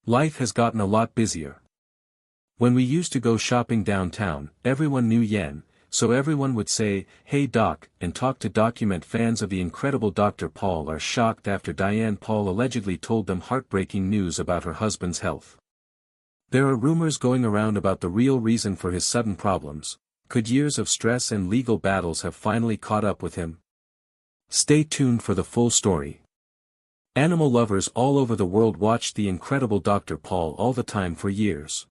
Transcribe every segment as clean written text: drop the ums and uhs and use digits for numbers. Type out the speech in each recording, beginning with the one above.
Life has gotten a lot busier. When we used to go shopping downtown, everyone knew Yen, so everyone would say, "Hey Doc," and talk to document. Fans of the incredible Dr. Pol are shocked after Diane Pol allegedly told them heartbreaking news about her husband's health. There are rumors going around about the real reason for his sudden problems. Could years of stress and legal battles have finally caught up with him? Stay tuned for the full story. Animal lovers all over the world watched the incredible Dr. Pol all the time for years.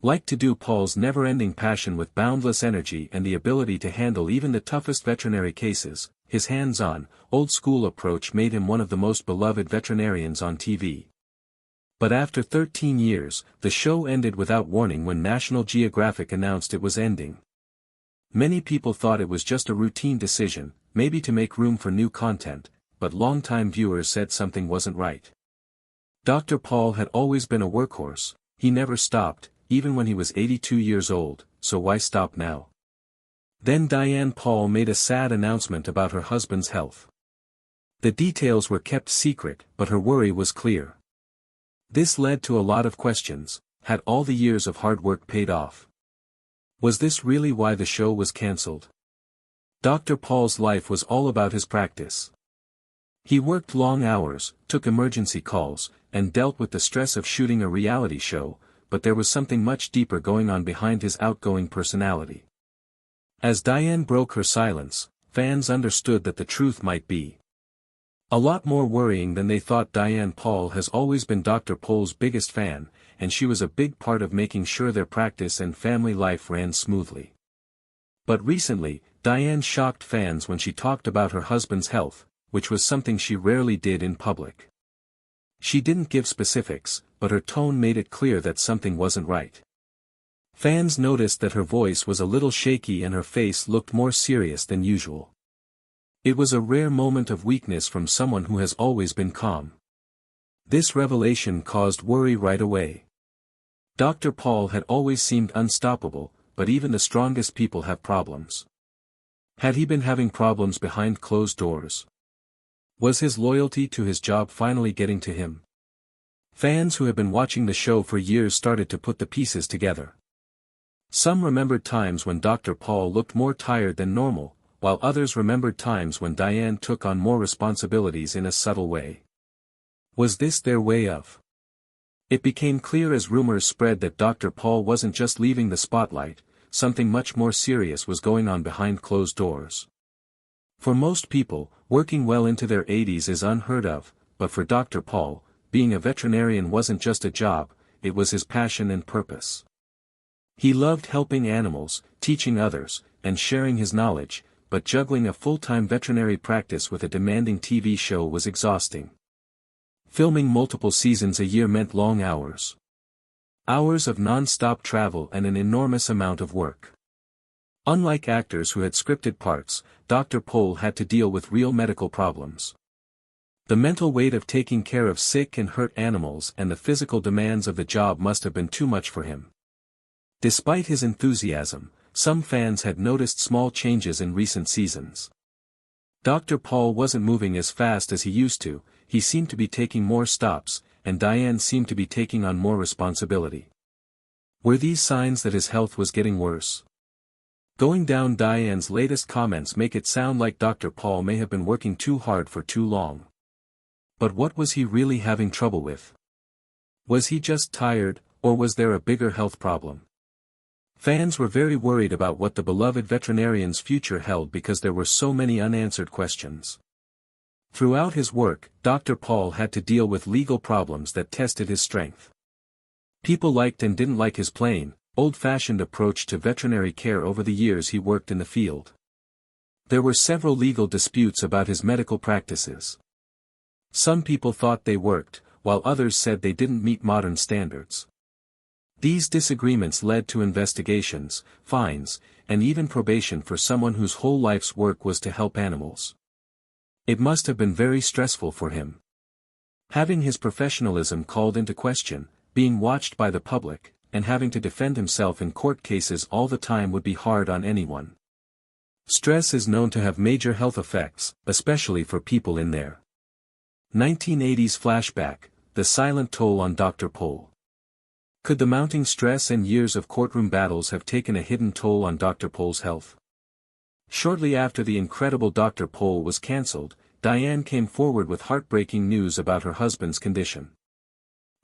Like to do. Pol's never-ending passion with boundless energy and the ability to handle even the toughest veterinary cases, his hands-on, old-school approach made him one of the most beloved veterinarians on TV. But after 13 years, the show ended without warning when National Geographic announced it was ending. Many people thought it was just a routine decision, maybe to make room for new content, but longtime viewers said something wasn't right. Dr. Pol had always been a workhorse. He never stopped, even when he was 82 years old, so why stop now? Then Diane Pol made a sad announcement about her husband's health. The details were kept secret, but her worry was clear. This led to a lot of questions. Had all the years of hard work paid off? Was this really why the show was cancelled? Dr. Pol's life was all about his practice. He worked long hours, took emergency calls, and dealt with the stress of shooting a reality show, but there was something much deeper going on behind his outgoing personality. As Diane broke her silence, fans understood that the truth might be a lot more worrying than they thought. Diane Pol has always been Dr. Pol's biggest fan, and she was a big part of making sure their practice and family life ran smoothly. But recently, Diane shocked fans when she talked about her husband's health, which was something she rarely did in public. She didn't give specifics, but her tone made it clear that something wasn't right. Fans noticed that her voice was a little shaky and her face looked more serious than usual. It was a rare moment of weakness from someone who has always been calm. This revelation caused worry right away. Dr. Pol had always seemed unstoppable, but even the strongest people have problems. Had he been having problems behind closed doors? Was his loyalty to his job finally getting to him? Fans who had been watching the show for years started to put the pieces together. Some remembered times when Dr. Pol looked more tired than normal, while others remembered times when Diane took on more responsibilities in a subtle way. Was this their way of? It became clear as rumors spread that Dr. Pol wasn't just leaving the spotlight, something much more serious was going on behind closed doors. For most people, working well into their 80s is unheard of, but for Dr. Pol, being a veterinarian wasn't just a job, it was his passion and purpose. He loved helping animals, teaching others, and sharing his knowledge, but juggling a full-time veterinary practice with a demanding TV show was exhausting. Filming multiple seasons a year meant long hours. Hours of non-stop travel and an enormous amount of work. Unlike actors who had scripted parts, Dr. Pol had to deal with real medical problems. The mental weight of taking care of sick and hurt animals and the physical demands of the job must have been too much for him. Despite his enthusiasm, some fans had noticed small changes in recent seasons. Dr. Pol wasn't moving as fast as he used to, he seemed to be taking more stops, and Diane seemed to be taking on more responsibility. Were these signs that his health was getting worse? Going down. Diane's latest comments make it sound like Dr. Pol may have been working too hard for too long. But what was he really having trouble with? Was he just tired, or was there a bigger health problem? Fans were very worried about what the beloved veterinarian's future held because there were so many unanswered questions. Throughout his work, Dr. Pol had to deal with legal problems that tested his strength. People liked and didn't like his plain, old-fashioned approach to veterinary care over the years he worked in the field. There were several legal disputes about his medical practices. Some people thought they worked, while others said they didn't meet modern standards. These disagreements led to investigations, fines, and even probation for someone whose whole life's work was to help animals. It must have been very stressful for him. Having his professionalism called into question, being watched by the public, and having to defend himself in court cases all the time would be hard on anyone. Stress is known to have major health effects, especially for people in their 1980s flashback. the silent toll on Dr. Pol. Could the mounting stress and years of courtroom battles have taken a hidden toll on Dr. Pol's health? Shortly after the incredible Dr. Pol was cancelled, Diane came forward with heartbreaking news about her husband's condition.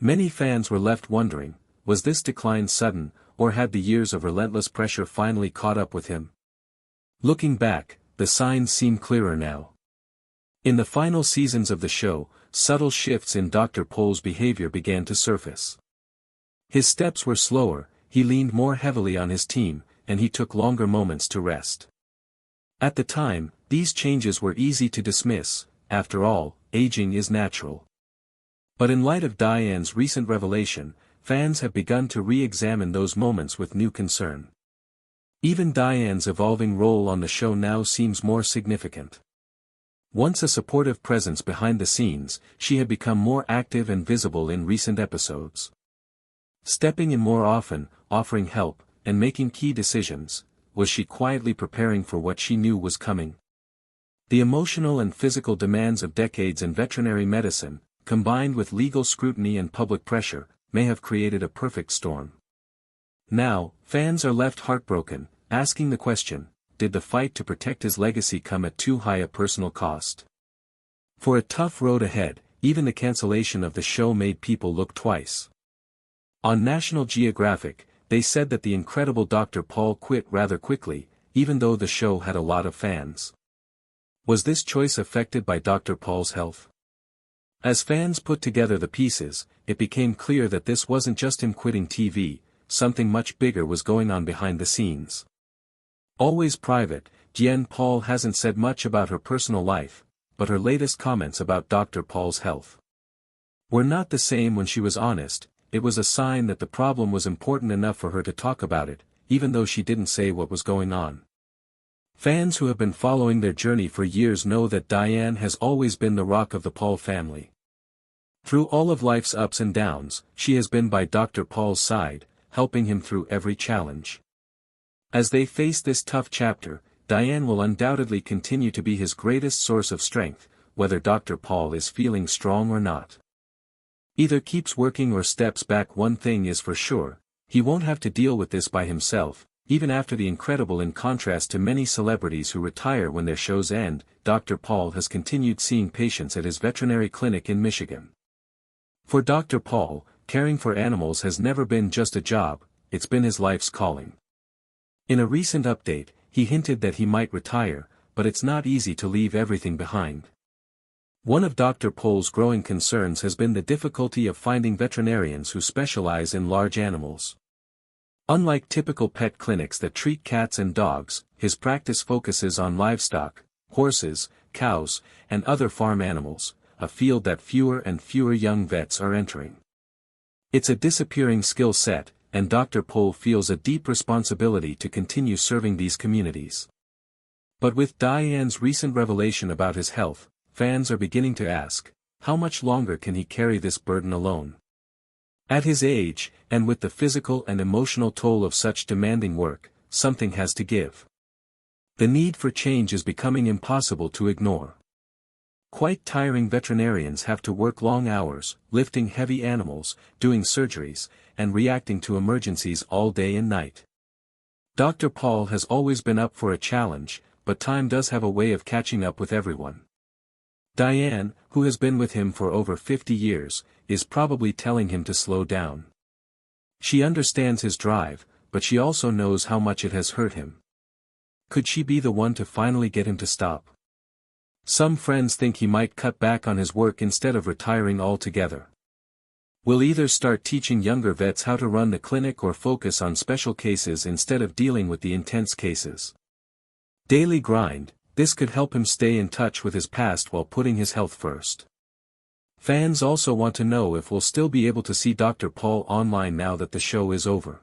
Many fans were left wondering, was this decline sudden, or had the years of relentless pressure finally caught up with him? Looking back, the signs seem clearer now. In the final seasons of the show, subtle shifts in Dr. Pol's behavior began to surface. His steps were slower, he leaned more heavily on his team, and he took longer moments to rest. At the time, these changes were easy to dismiss. After all, aging is natural. But in light of Diane's recent revelation, fans have begun to re-examine those moments with new concern. Even Diane's evolving role on the show now seems more significant. Once a supportive presence behind the scenes, she had become more active and visible in recent episodes. Stepping in more often, offering help, and making key decisions, was she quietly preparing for what she knew was coming? The emotional and physical demands of decades in veterinary medicine, combined with legal scrutiny and public pressure, may have created a perfect storm. Now, fans are left heartbroken, asking the question, did the fight to protect his legacy come at too high a personal cost? For a tough road ahead, even the cancellation of the show made people look twice. On National Geographic, they said that the incredible Dr. Pol quit rather quickly, even though the show had a lot of fans. Was this choice affected by Dr. Pol's health? As fans put together the pieces, it became clear that this wasn't just him quitting TV, something much bigger was going on behind the scenes. Always private, Diane Pol hasn't said much about her personal life, but her latest comments about Dr. Pol's health were not the same. When she was honest, it was a sign that the problem was important enough for her to talk about it, even though she didn't say what was going on. Fans who have been following their journey for years know that Diane has always been the rock of the Pol family. Through all of life's ups and downs, she has been by Dr. Pol's side, helping him through every challenge. As they face this tough chapter, Diane will undoubtedly continue to be his greatest source of strength, whether Dr. Pol is feeling strong or not. Either keeps working or steps back. One thing is for sure, he won't have to deal with this by himself, even after the incredible. In contrast to many celebrities who retire when their shows end, Dr. Pol has continued seeing patients at his veterinary clinic in Michigan. For Dr. Pol, caring for animals has never been just a job, it's been his life's calling. In a recent update, he hinted that he might retire, but it's not easy to leave everything behind. One of Dr. Pol's growing concerns has been the difficulty of finding veterinarians who specialize in large animals. Unlike typical pet clinics that treat cats and dogs, his practice focuses on livestock, horses, cows, and other farm animals, a field that fewer and fewer young vets are entering. It's a disappearing skill set, and Dr. Pol feels a deep responsibility to continue serving these communities. But with Diane's recent revelation about his health, fans are beginning to ask, how much longer can he carry this burden alone? At his age, and with the physical and emotional toll of such demanding work, something has to give. The need for change is becoming impossible to ignore. Quite tiring veterinarians have to work long hours, lifting heavy animals, doing surgeries, and reacting to emergencies all day and night. Dr. Pol has always been up for a challenge, but time does have a way of catching up with everyone. Diane, who has been with him for over 50 years, is probably telling him to slow down. She understands his drive, but she also knows how much it has hurt him. Could she be the one to finally get him to stop? Some friends think he might cut back on his work instead of retiring altogether. We'll either start teaching younger vets how to run the clinic or focus on special cases instead of dealing with the intense cases. Daily grind, this could help him stay in touch with his past while putting his health first. Fans also want to know if we'll still be able to see Dr. Pol online now that the show is over.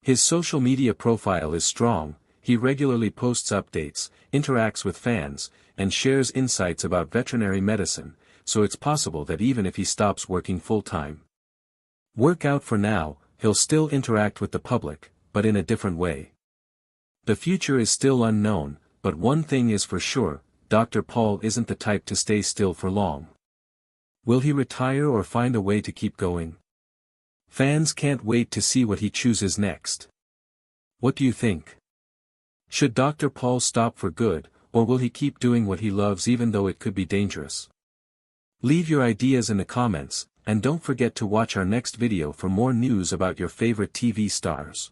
His social media profile is strong, he regularly posts updates, interacts with fans, and shares insights about veterinary medicine, so it's possible that even if he stops working full-time, for now, he'll still interact with the public, but in a different way. The future is still unknown, but one thing is for sure, Dr. Pol isn't the type to stay still for long. Will he retire or find a way to keep going? Fans can't wait to see what he chooses next. What do you think? Should Dr. Pol stop for good, or will he keep doing what he loves even though it could be dangerous? Leave your ideas in the comments, and don't forget to watch our next video for more news about your favorite TV stars.